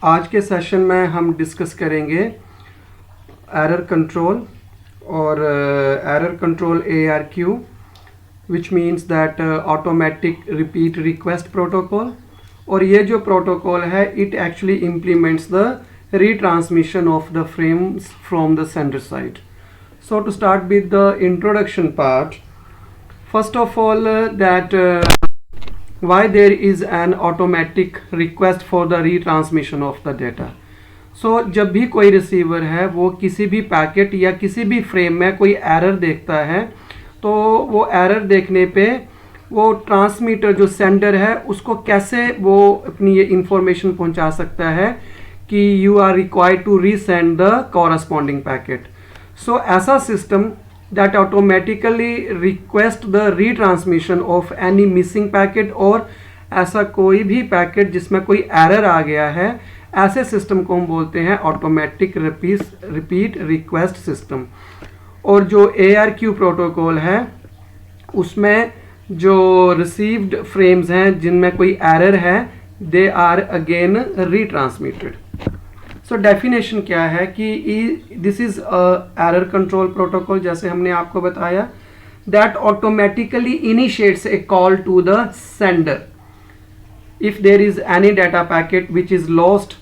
आज के सेशन में हम डिस्कस करेंगे एरर कंट्रोल और error control ARQ, which means that automatic repeat request protocol. और ये जो प्रोटोकॉल है it actually implements the retransmission of the frames from the sender side. So to start with the introduction part, first of all why there is an automatic request for the retransmission of the data. So जब भी कोई receiver है वो किसी भी packet या किसी भी फ्रेम में कोई एरर देखता है तो वो एरर देखने पे वो ट्रांसमीटर जो सेंडर है उसको कैसे वो अपनी ये इंफॉर्मेशन पहुंचा सकता है कि you are required to resend the corresponding packet. So ऐसा system that automatically request the retransmission of any missing packet और ऐसा कोई भी पैकेट जिसमें कोई एरर आ गया है, ऐसे सिस्टम को हम बोलते हैं ऑटोमेटिक रिपीट रिक्वेस्ट सिस्टम। और जो ARQ प्रोटोकॉल है उसमें जो रिसीव्ड फ्रेम्स हैं जिनमें कोई एरर है they are again retransmitted. So definition क्या है कि this is error control protocol, जैसे हमने आपको बताया, that automatically initiates a call to the sender if there is any data packet which is lost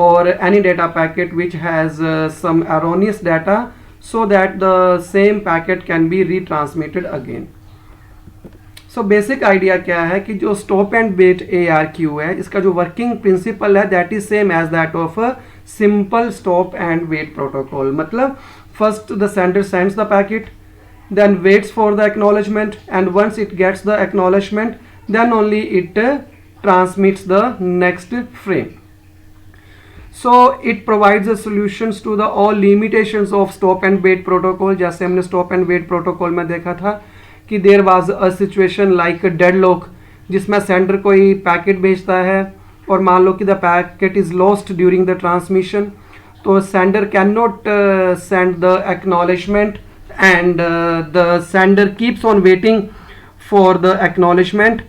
or any data packet which has some erroneous data, so that the same packet can be retransmitted again. So basic idea क्या है कि जो stop and wait ARQ है इसका जो working principle है that is same as that of a simple stop and wait protocol. मतलब first the sender sends the packet, then waits for the acknowledgement, and once it gets the acknowledgement then only it transmits the next frame. So it provides the solutions to the all limitations of stop and wait protocol. जैसे हमने stop and wait protocol में देखा था कि there was a situation like deadlock, जिसमें sender कोई packet भेजता है और मान लो कि the packet is lost during the transmission, तो sender can not send the acknowledgement and the sender keeps on waiting for the acknowledgement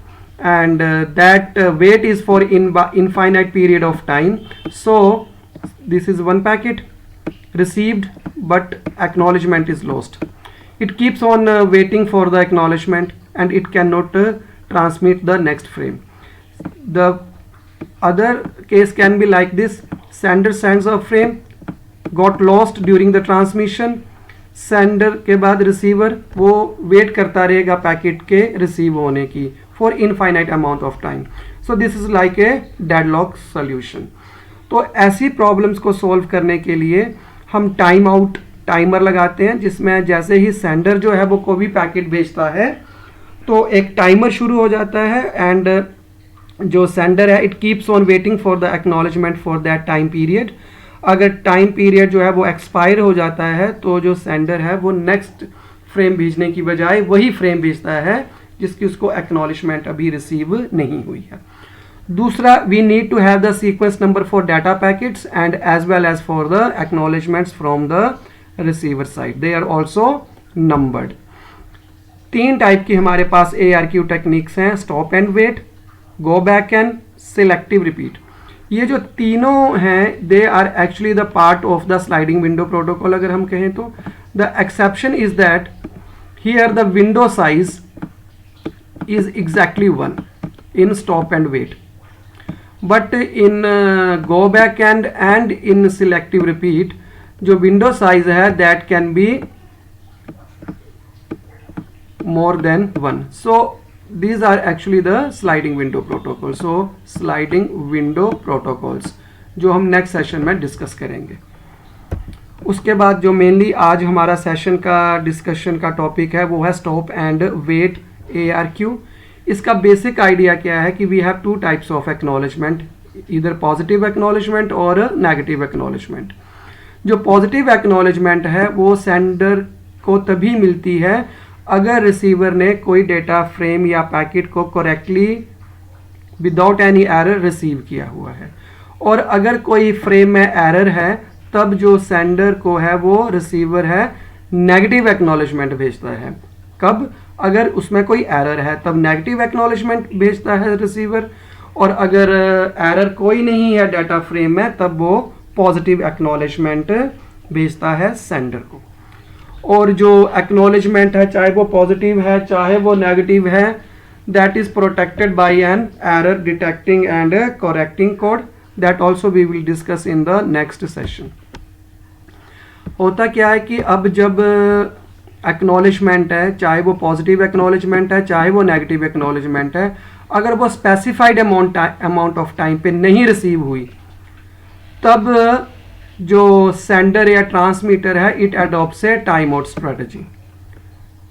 and that wait is for infinite period of time. So this is one packet received but acknowledgement is lost. It keeps on waiting for the acknowledgement and it cannot transmit the next frame. The other case can be like this: sender sends a frame, got lost during the transmission, sender के बाद receiver वो wait करता रहेगा packet के receive होने की for infinite amount of time. So this is like a deadlock solution. तो ऐसी प्रॉब्लम्स को सॉल्व करने के लिए हम टाइम आउट टाइमर लगाते हैं, जिसमें जैसे ही सेंडर जो है वो कोई भी पैकेट भेजता है तो एक टाइमर शुरू हो जाता है एंड जो सेंडर है it keeps on waiting for the acknowledgement for that time period. अगर टाइम पीरियड जो है वो एक्सपायर हो जाता है तो जो सेंडर है वो नेक्स्ट फ्रेम भेजने की बजाय वही फ्रेम भेजता है जिसकी उसको एक्नॉलेजमेंट अभी रिसीव नहीं हुई है. दूसरा, we need to have the sequence number for data packets and as well as for the acknowledgements from the receiver side, they are also numbered. 3 type की हमारे पास ARQ टेक्निक्स हैं: stop and wait, go back and selective repeat. ये जो तीनों हैं they are actually the part of the sliding window protocol. अगर हम कहें तो the exception is that here the window size is exactly 1 in stop and wait, but in go back and in selective repeat जो window size है that can be more than 1. So these are actually the sliding window protocol. So sliding window protocols जो हम next session में discuss करेंगे. उसके बाद जो mainly आज हमारा सेशन का डिस्कशन का टॉपिक है वो है स्टॉप एंड वेट ARQ. इसका बेसिक आइडिया क्या है कि we have 2 types of acknowledgement, इधर पॉजिटिव एक्नॉलेजमेंट और नेगेटिव एक्नॉलेजमेंट. जो पॉजिटिव एक्नॉलेजमेंट है वो सेंडर को तभी मिलती है अगर रिसीवर ने कोई डेटा फ्रेम या पैकेट को correctly without any error receive किया हुआ है, और अगर कोई फ्रेम में एरर है तब जो सेंडर को है वो रिसीवर है नेगेटिव एक्नॉलेजमेंट भेजता है. कब? अगर उसमें कोई एरर है तब नेगेटिव एक्नॉलेजमेंट भेजता है रिसीवर, और अगर एरर कोई नहीं है डाटा फ्रेम में, तब वो पॉजिटिव एक्नॉलेजमेंट भेजता है सेंडर को। और जो एक्नॉलेजमेंट है, चाहे वो पॉजिटिव है चाहे वो नेगेटिव है, that is protected by an error detecting and correcting code, that also we will discuss in the next session. होता क्या है कि अब जब एक्नॉलेजमेंट है, चाहे वो पॉजिटिव एक्नॉलेजमेंट है चाहे वो नेगेटिव एक्नॉलेजमेंट है, अगर वो स्पेसिफाइड अमाउंट ऑफ टाइम पे नहीं रिसीव हुई, तब जो सेंडर या ट्रांसमीटर है it adopts A time out strategy.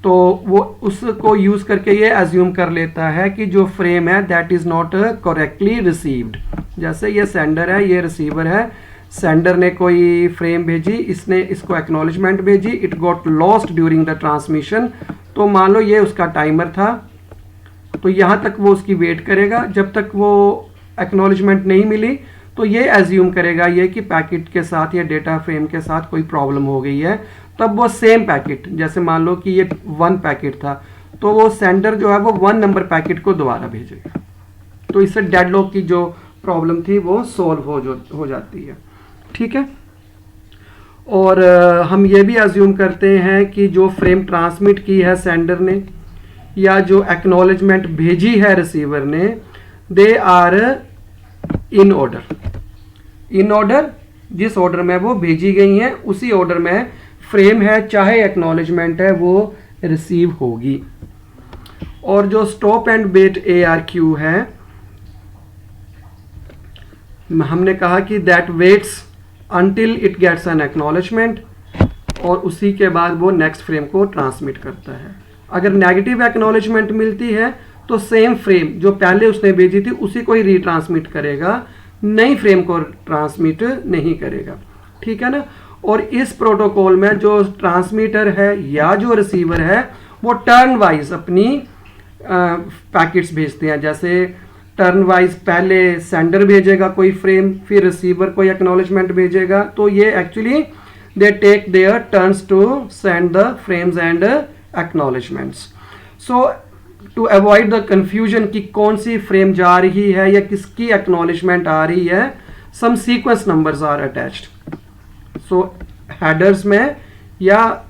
तो वो उसको यूज करके ये एज्यूम कर लेता है कि जो फ्रेम है that is not correctly received. जैसे ये सेंडर है, ये रिसीवर है, सेंडर ने कोई फ्रेम भेजी, इसने इसको एक्नॉलेजमेंट भेजी, it got lost during the transmission. तो मान लो ये उसका टाइमर था, तो यहाँ तक वो उसकी वेट करेगा, जब तक वो एक्नॉलेजमेंट नहीं मिली तो ये एज्यूम करेगा ये कि पैकेट के साथ या डेटा फ्रेम के साथ कोई प्रॉब्लम हो गई है। तब वो सेम पैकेट, जैसे मान लो कि ये 1 पैकेट था, तो वो सेंडर जो है वो 1 नंबर पैकेट को दोबारा भेजेगा। तो इससे डेडलॉक की जो प्रॉब्लम थी वो सॉल्व हो जाती है। ठीक है। और हम ये भी एज्यूम करते हैं कि जो फ्रेम ट्रांसमिट की है सेंडर ने या जो एक्नॉलेजमेंट भेजी है रिसीवर ने, they are in order. In order, जिस ऑर्डर में वो भेजी गई हैं उसी ऑर्डर में फ्रेम है चाहे एक्नॉलेजमेंट है वो रिसीव होगी। और जो स्टॉप एंड वेट ARQ है, हमने कहा कि that waits until it gets an acknowledgement, और उसी के बाद वो नेक्स्ट फ्रेम को ट्रांसमिट करता है। अगर नेगेटिव एक्नॉलेजमेंट मिलती है तो सेम फ्रेम जो पहले उसने भेजी थी उसी को ही रीट्रांसमिट करेगा, नई फ्रेम को ट्रांसमिट नहीं करेगा। ठीक है ना। और इस प्रोटोकॉल में जो ट्रांसमीटर है या जो रिसीवर है वो टर्न वाइज अपनी पैकेट्स भेजते हैं। जैसे टर्न वाइज पहले सेंडर भेजेगा कोई फ्रेम, फिर रिसीवर कोई एक्नॉलेजमेंट भेजेगा। तो ये actually they take their turns to send the frames and acknowledgements. So to avoid the confusion कि कौन सी फ्रेम जा रही है या किसकी एक्नॉलेजमेंट आ रही है, some sequence numbers are attached. So headers में या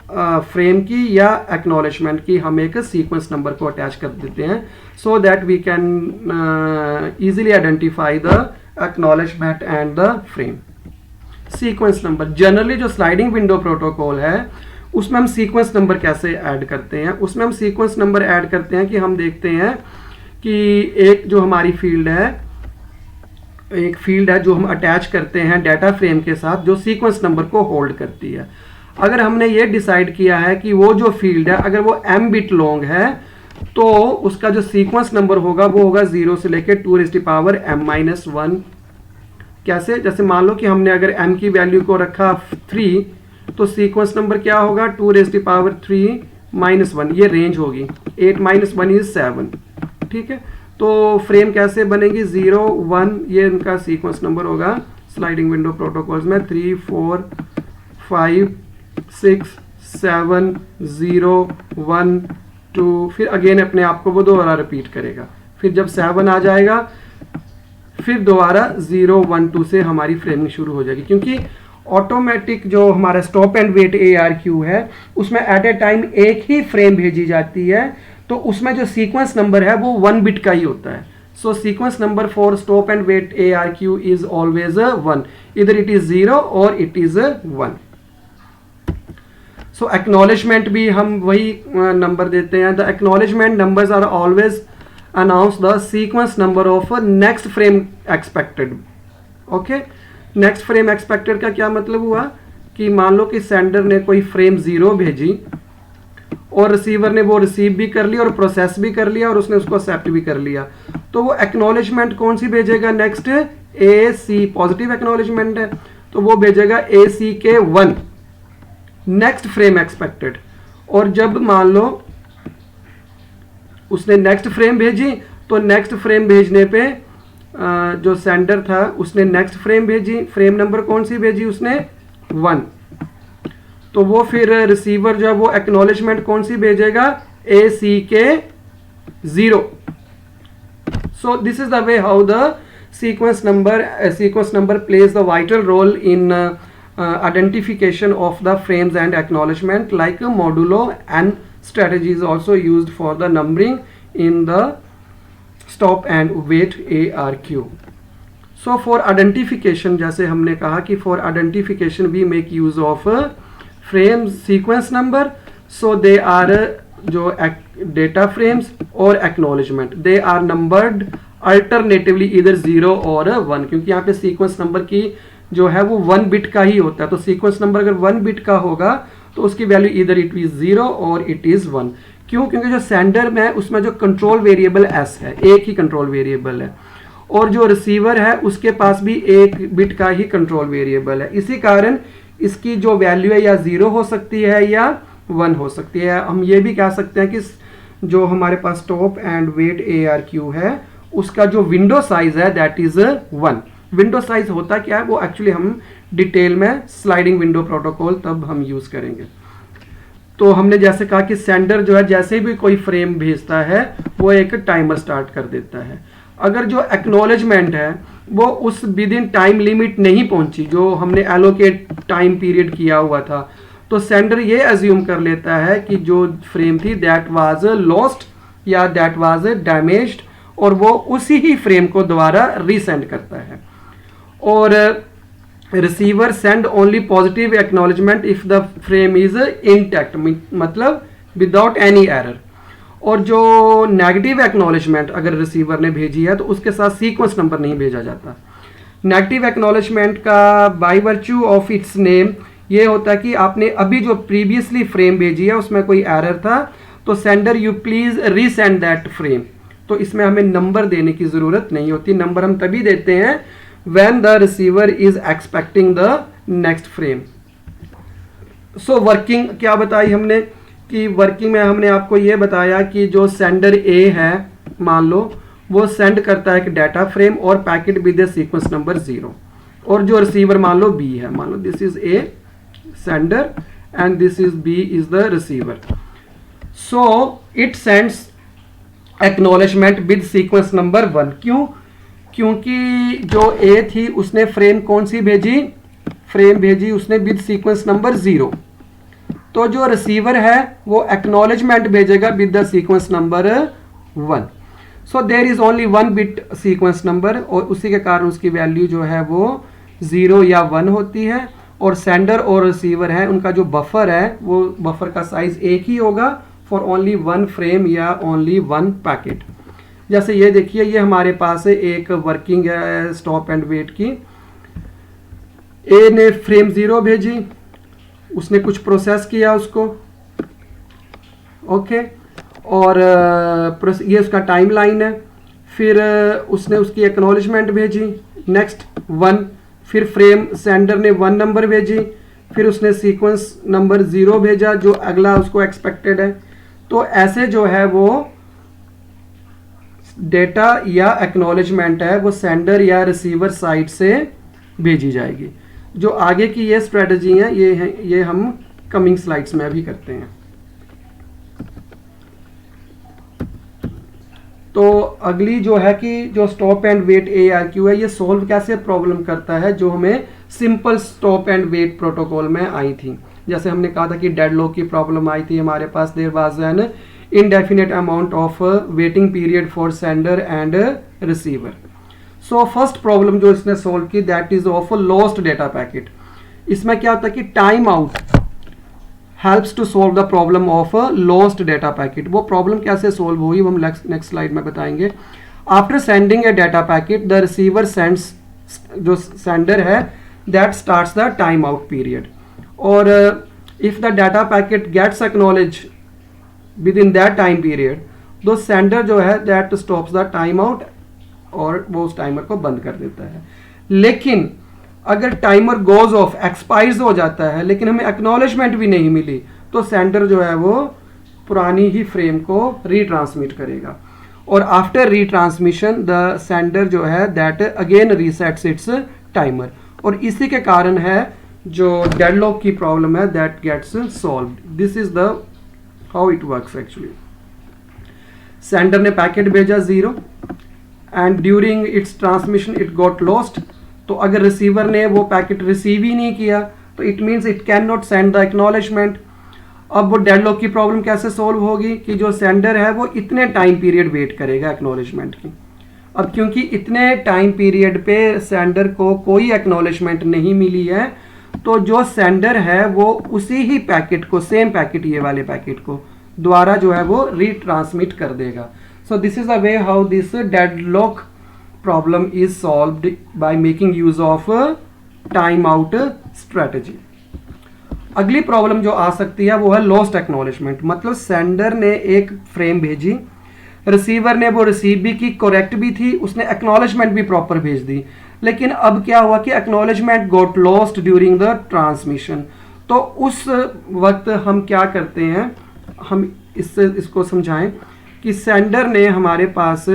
फ्रेम की या एक्नॉलेजमेंट की हम एक सीक्वेंस नंबर को अटैच कर देते हैं, so that we can easily identify the acknowledgement and the frame. Sequence number generally जो स्लाइडिंग विंडो प्रोटोकॉल है उसमें हम सीक्वेंस नंबर कैसे ऐड करते हैं, उसमें हम सीक्वेंस नंबर ऐड करते हैं कि हम देखते हैं कि एक जो हमारी फील्ड है, एक फील्ड है जो हम अटैच करते हैं डाटा फ्रेम के साथ जो सीक्वेंस नंबर को होल्ड करती है। अगर हमने ये डिसाइड किया है कि वो जो फील्ड है अगर वो m बिट लॉन्ग है तो उसका जो सीक्वेंस नंबर होगा वो होगा 0 से लेके 2m-1। कैसे, जैसे मान लो कि हमने अगर m की वैल्यू को रखा 3 तो सीक्वेंस नंबर क्या होगा 2^3-1, ये रेंज होगी। 8-1 इज 7। ठीक है। तो फ्रेम कैसे बनेगी 0, 1, ये इनका सीक्वेंस नंबर होगा स्लाइडिंग विंडो प्रोटोकॉल्स में 3, 4, 5, 6, 7, 0, 1, 2, फिर अगेन अपने आप को वो दोबारा रिपीट करेगा। फिर जब 7 आ जाएगा फिर दोबारा 0, 1, 2 से हमारी फ्रेमिंग शुरू हो जाएगी। क्योंकि ऑटोमेटिक जो हमारा स्टॉप एंड वेट ARQ है उसमें एट ए टाइम एक ही फ्रेम भेजी जाती है, तो उसमें जो सीक्वेंस नंबर है वो 1 बिट का ही होता है। So sequence number for stop and wait ARQ is always 1, इधर इट इज 0 और इट इज 1। सो एक्नॉलेजमेंट भी हम वही नंबर देते हैं। The acknowledgement numbers are always announce the sequence number of next frame expected. Okay, next frame expected का क्या मतलब हुआ कि मान लो कि सेंडर ने कोई फ्रेम 0 भेजी और रिसीवर ने वो रिसीव भी कर लिया और प्रोसेस भी कर लिया और उसने उसको एक्सेप्ट भी कर लिया, तो वो एक्नॉलेजमेंट कौन सी भेजेगा नेक्स्ट, AC, पॉजिटिव एक्नॉलेजमेंट है तो वो भेजेगा ACK1 नेक्स्ट फ्रेम एक्सपेक्टेड। और जब मान लो उसने नेक्स्ट फ्रेम भेजी तो नेक्स्ट फ्रेम भेजने पे जो सेंडर था उसने नेक्स्ट फ्रेम भेजी, फ्रेम नंबर कौन सी भेजी उसने 1, तो वो फिर रिसीवर जो है वो एक्नॉलेजमेंट कौन सी भेजेगा ACK0। So this is the way how the sequence number plays the vital role in identification of the frames and acknowledgement, like modulo and strategy is also used for the numbering in the stop and wait ARQ. So for identification, जैसे हमने कहा कि for identification we make use of frame sequence number. So they are जो data frames और acknowledgement, they are numbered alternatively either 0 और 1, क्योंकि यहाँ पे sequence number की जो है वो 1 बिट का ही होता है. तो sequence number अगर 1 बिट का होगा तो उसकी वैल्यू इधर इट इज 0 और इट इज 1. क्यों? क्योंकि जो सेंडर में है उसमें जो कंट्रोल वेरिएबल एस है, एक ही कंट्रोल वेरिएबल है, और जो रिसीवर है उसके पास भी एक बिट का ही कंट्रोल वेरिएबल है. इसी कारण इसकी जो वैल्यू है या 0 हो सकती है या 1 हो सकती है. हम ये भी कह सकते हैं कि जो हमारे पास स्टॉप एंड वेट ARQ है उसका जो विंडो साइज है दैट इज 1. विंडो साइज होता क्या है वो एक्चुअली हम डिटेल में स्लाइडिंग विंडो प्रोटोकॉल तब हम यूज करेंगे. तो हमने जैसे कहा कि सेंडर जो है जैसे भी कोई फ्रेम भेजता है वो एक टाइमर स्टार्ट कर देता है. अगर जो एक्नॉलेजमेंट है वो उस विद इन टाइम लिमिट नहीं पहुंची जो हमने एलोकेट टाइम पीरियड किया हुआ था, तो सेंडर ये अज्यूम कर लेता है कि जो फ्रेम थी दैट वाज लॉस्ट या दैट वाज डैमेज्ड, और वो उसी ही फ्रेम को दोबारा रीसेंड करता है. और receiver send only positive acknowledgement if the frame is intact, मतलब विदाउट एनी एरर. और जो नेगेटिव एक्नॉलेजमेंट अगर रिसीवर ने भेजी है तो उसके साथ सीक्वेंस नंबर नहीं भेजा जाता. नेगेटिव एक्नॉलेजमेंट का by virtue of its name ये होता है कि आपने अभी जो प्रीवियसली फ्रेम भेजी है उसमें कोई एरर था, तो sender you please resend that frame. तो इसमें हमें नंबर देने की जरूरत नहीं होती. नंबर हम तभी देते हैं when the receiver is expecting the next frame. So working क्या बताई हमने कि वर्किंग में हमने आपको ये बताया कि जो सेंडर A है मान लो वो सेंड करता है एक डाटा फ्रेम और पैकेट विद सीक्वेंस नंबर 0, और जो रिसीवर मान लो B है, मान लो this is A sender and this is B is the receiver. So it sends acknowledgement with sequence number 1. क्यों? क्योंकि जो A थी उसने फ्रेम कौन सी भेजी? फ्रेम भेजी उसने विद सीक्वेंस नंबर 0. तो जो रिसीवर है वो एक्नॉलेजमेंट भेजेगा with the sequence number 1. So there is only 1 bit sequence number, और उसी के कारण उसकी वैल्यू जो है वो 0 या 1 होती है. और सेंडर और रिसीवर है उनका जो बफर है वो बफर का साइज एक ही होगा फॉर ओनली 1 फ्रेम या ओनली 1 पैकेट. जैसे ये देखिए ये हमारे पास है एक वर्किंग है स्टॉप एंड वेट की. ए ने फ्रेम 0 भेजी, उसने कुछ प्रोसेस किया उसको, ओके, और ये उसका टाइम लाइन है. फिर उसने उसकी एक्नॉलेजमेंट भेजी नेक्स्ट 1, फिर फ्रेम सेंडर ने 1 नंबर भेजी, फिर उसने सीक्वेंस नंबर 0 भेजा जो अगला उसको एक्सपेक्टेड है. तो ऐसे जो है वो डेटा या एक्नॉलेजमेंट है वो सेंडर या रिसीवर साइड से भेजी जाएगी. जो आगे की ये स्ट्रेटजी है ये हम कमिंग स्लाइड्स में अभी करते हैं. तो अगली जो है कि जो स्टॉप एंड वेट ARQ है ये सोल्व कैसे प्रॉब्लम करता है जो हमें simple stop and wait protocol में आई थी. जैसे हमने कहा था कि डेडलॉक की प्रॉब्लम आई थी हमारे पास, there was an indefinite amount of waiting period for sender and receiver. So first problem जो इसने solve की that is of a lost data packet. इसमें क्या होता है कि time out helps to solve the problem of a lost data packet. वो problem कैसे solve हुई वो हम next slide में बताएंगे. After sending a data packet, the receiver sends, जो sender है that starts the time out period. और if the data packet gets acknowledged within that time period, तो सेंडर जो है that stops the time out और वो उस timer को बंद कर देता है. लेकिन अगर टाइमर गोज ऑफ एक्सपायर्स हो जाता है लेकिन हमें एक्नॉलेजमेंट भी नहीं मिली तो सेंडर जो है वो पुरानी ही फ्रेम को रीट्रांसमिट करेगा. और आफ्टर रीट्रांसमिशन द सेंडर जो है दैट अगेन रीसेट्स इट्स टाइमर. और इसी के कारण है जो डेडलॉक की प्रॉब्लम है that gets solved. This is the how it works actually. Sender ने पैकेट भेजा 0, and during its transmission it got lost. तो अगर रिसीवर ने वो पैकेट रिसीव ही नहीं किया तो it means it can not send the acknowledgement. अब वो डेडलॉक की प्रॉब्लम कैसे सॉल्व होगी कि जो सेंडर है वो इतने टाइम पीरियड वेट करेगा एक्नॉलेजमेंट की। अब क्योंकि इतने टाइम पीरियड पे सेंडर को कोई एक्नॉलेजमेंट नहीं मिली है, तो जो सेंडर है वो उसी ही पैकेट को, सेम पैकेट, ये वाले पैकेट को द्वारा जो है वो रीट्रांसमिट कर देगा। So this is the way how this deadlock problem is solved by making use of time out strategy. अगली प्रॉब्लम जो आ सकती है वो है लॉस्ट एक्नॉलेजमेंट। मतलब सेंडर ने एक फ्रेम भेजी, रिसीवर ने वो रिसीव भी की, करेक्ट भी थी, उसने एक्नॉलेजमेंट भी प्रॉपर भेज दी, लेकिन अब क्या हुआ कि acknowledgement got lost during the transmission. तो उस वक्त हम क्या करते हैं, हम इसको समझाएं कि सेंडर ने हमारे पास,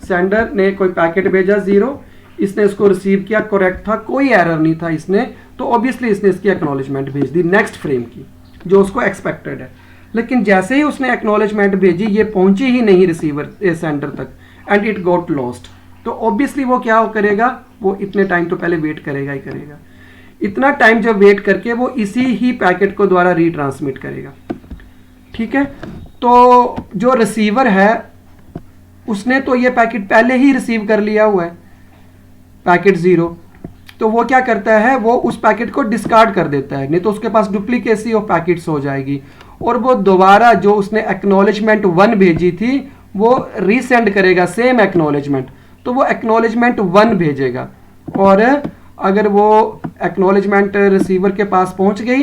सेंडर ने कोई पैकेट भेजा 0, इसने इसको रिसीव किया, करेक्ट था, कोई एरर नहीं था इसने, तो ऑब्वियसली इसने इसकी एक्नॉलेजमेंट भेज दी नेक्स्ट फ्रेम की जो उसको एक्सपेक्टेड है। लेकिन जैसे ही उसने एक्नॉलेजमेंट भेजी ये पहुंची ही नहीं रिसीवर सेंडर तक एंड इट गॉट लॉस्ट। तो ऑब्वियसली वो क्या करेगा, वो इतने टाइम तो पहले वेट करेगा ही करेगा। इतना टाइम जब वेट करके वो इसी ही पैकेट को द्वारा रीट्रांसमिट करेगा। ठीक है, तो जो रिसीवर है उसने तो ये पैकेट पहले ही रिसीव कर लिया हुआ है, पैकेट 0, तो वो क्या करता है, वो उस पैकेट को डिस्कार्ड कर देता है, नहीं तो उसके पास डुप्लीकेसी ऑफ पैकेट्स हो जाएगी, और वो दोबारा जो उसने एक्नॉलेजमेंट 1 भेजी थी वो रीसेंड करेगा सेम एक्नॉलेजमेंट। तो वो एक्नॉलेजमेंट 1 भेजेगा, और अगर वो एक्नॉलेजमेंट रिसीवर के पास पहुंच गई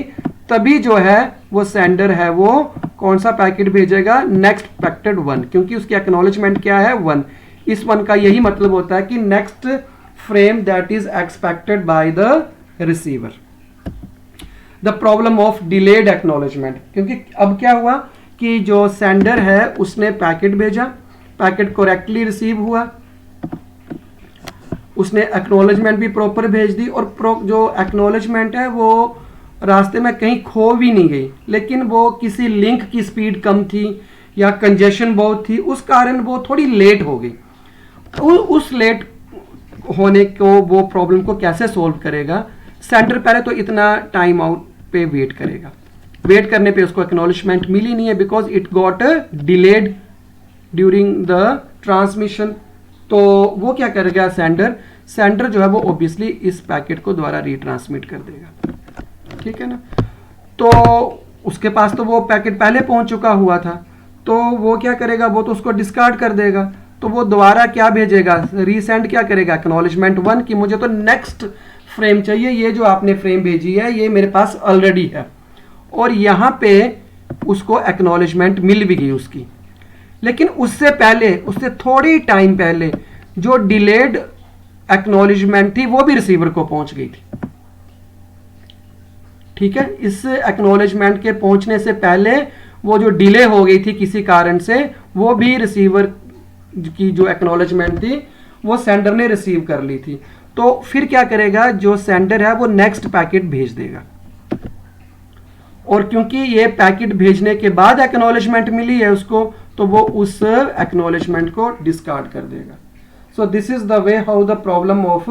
तभी जो है वो सेंडर है वो कौन सा पैकेट भेजेगा, नेक्स्ट पैकेट 1, क्योंकि उसकी एक्नॉलेजमेंट क्या है 1। इस 1 का यही मतलब होता है कि next frame that is expected by the receiver. The problem of delayed acknowledgement, क्योंकि अब क्या हुआ कि जो सेंडर है उसने पैकेट भेजा, पैकेट करेक्टली रिसीव हुआ, उसने एक्नॉलेजमेंट भी प्रॉपर भेज दी, और जो एक्नॉलेजमेंट है वो रास्ते में कहीं खो भी नहीं गई, लेकिन वो किसी लिंक की स्पीड कम थी या कंजेशन बहुत थी, उस कारण वो थोड़ी लेट हो गई। उस लेट होने को, वो प्रॉब्लम को कैसे सॉल्व करेगा, सेंडर पहले तो इतना टाइम आउट पे वेट करेगा, वेट करने पे उसको एक्नॉलेजमेंट मिली नहीं है because it got delayed during the transmission. तो वो क्या करेगा सेंडर जो है वो ऑब्वियसली इस पैकेट को द्वारा रीट्रांसमिट कर देगा। ठीक है ना, तो उसके पास तो वो पैकेट पहले पहुंच चुका हुआ था, तो वो क्या करेगा, वो तो उसको डिस्कार्ड कर देगा, तो वो दोबारा क्या भेजेगा, रीसेंड क्या करेगा, एक्नॉलेजमेंट 1 कि मुझे तो नेक्स्ट फ्रेम चाहिए, ये जो आपने फ्रेम भेजी है ये मेरे पास ऑलरेडी है, और यहाँ पे उसको एक्नॉलेजमेंट मिल भी गई उसकी। लेकिन उससे पहले, उससे थोड़ी टाइम पहले जो डिलेड एक्नॉलेजमेंट थी वो भी रिसीवर को पहुंच गई थी। ठीक है, इस एक्नॉलेजमेंट के पहुंचने से पहले वो जो डिले हो गई थी किसी कारण से, वो भी रिसीवर की जो एक्नॉलेजमेंट थी वो सेंडर ने रिसीव कर ली थी। तो फिर क्या करेगा, जो सेंडर है वो नेक्स्ट पैकेट भेज देगा, और क्योंकि ये पैकेट भेजने के बाद एक्नॉलेजमेंट मिली है उसको, तो वो उस एक्नॉलेजमेंट को डिस्कार्ड कर देगा। So this is the way how the problem of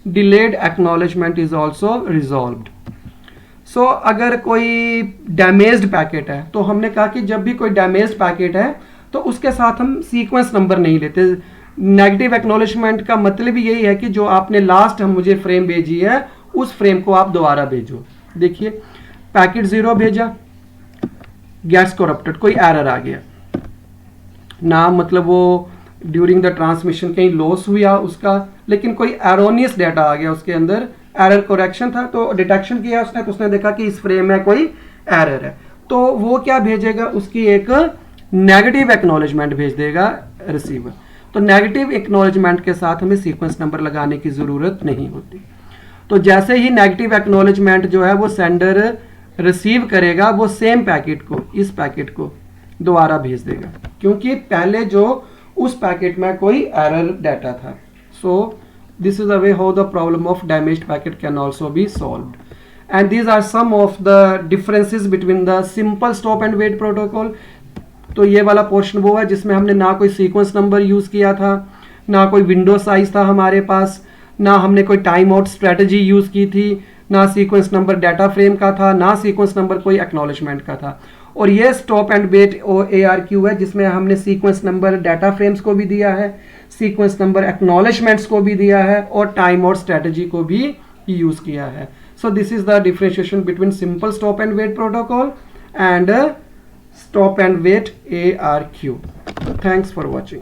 delayed acknowledgement is also resolved. So अगर कोई डैमेज्ड पैकेट है, तो हमने कहा कि जब भी कोई डैमेज्ड पैकेट है तो उसके साथ हम सीक्वेंस नंबर नहीं लेते। नेगेटिव एक्नॉलेजमेंट का मतलब ही यही है कि जो आपने लास्ट हम मुझे फ्रेम भेजी है उस फ्रेम को आप दोबारा भेजो। देखिए पैकेट 0 भेजा, गेट्स करप्टेड, कोई एरर आ गया ना, मतलब वो ड्यूरिंग द ट्रांसमिशन कहीं लॉस हुआ उसका, लेकिन कोई एरोनियस डाटा आ गया उसके अंदर, एरर करेक्शन था, तो डिटेक्शन किया उसने, तो उसने देखा कि इस फ्रेम में कोई एरर है, तो वो क्या भेजेगा, उसकी एक नेगेटिव एक्नॉलेजमेंट भेज देगा रिसीवर। तो नेगेटिव एक्नॉलेजमेंट के साथ हमें सीक्वेंस नंबर लगाने की ज़रूरत नहीं होती। तो जैसे ही नेगेटिव एक्नॉलेजमेंट जो है वो सेंडर रिसीव करेगा, वो सेम पैकेट को, इस पैकेट को दोबारा भेज देगा, क्योंकि पहले जो उस पैकेट में कोई एरर डाटा था। सो this is the way how the problem of damaged packet can also be solved, and these are some of the differences between the simple stop and wait protocol। तो ये वाला portion वो है जिसमें हमने ना कोई सीक्वेंस नंबर यूज किया था, ना कोई विंडो साइज था हमारे पास, ना हमने कोई टाइम आउट स्ट्रेटजी यूज़ की थी, ना सीक्वेंस नंबर डाटा फ्रेम का था, ना सीक्वेंस नंबर कोई एक्नॉलेजमेंट का था। और ये स्टॉप एंड वेट ARQ है जिसमें हमने सीक्वेंस नंबर डाटा फ्रेम्स को भी दिया है, सीक्वेंस नंबर एक्नॉलेजमेंट्स को भी दिया है और टाइम आउट स्ट्रेटजी को भी यूज़ किया है। So this is the differentiation between simple stop and wait protocol and stop and wait ARQ. Thanks for watching.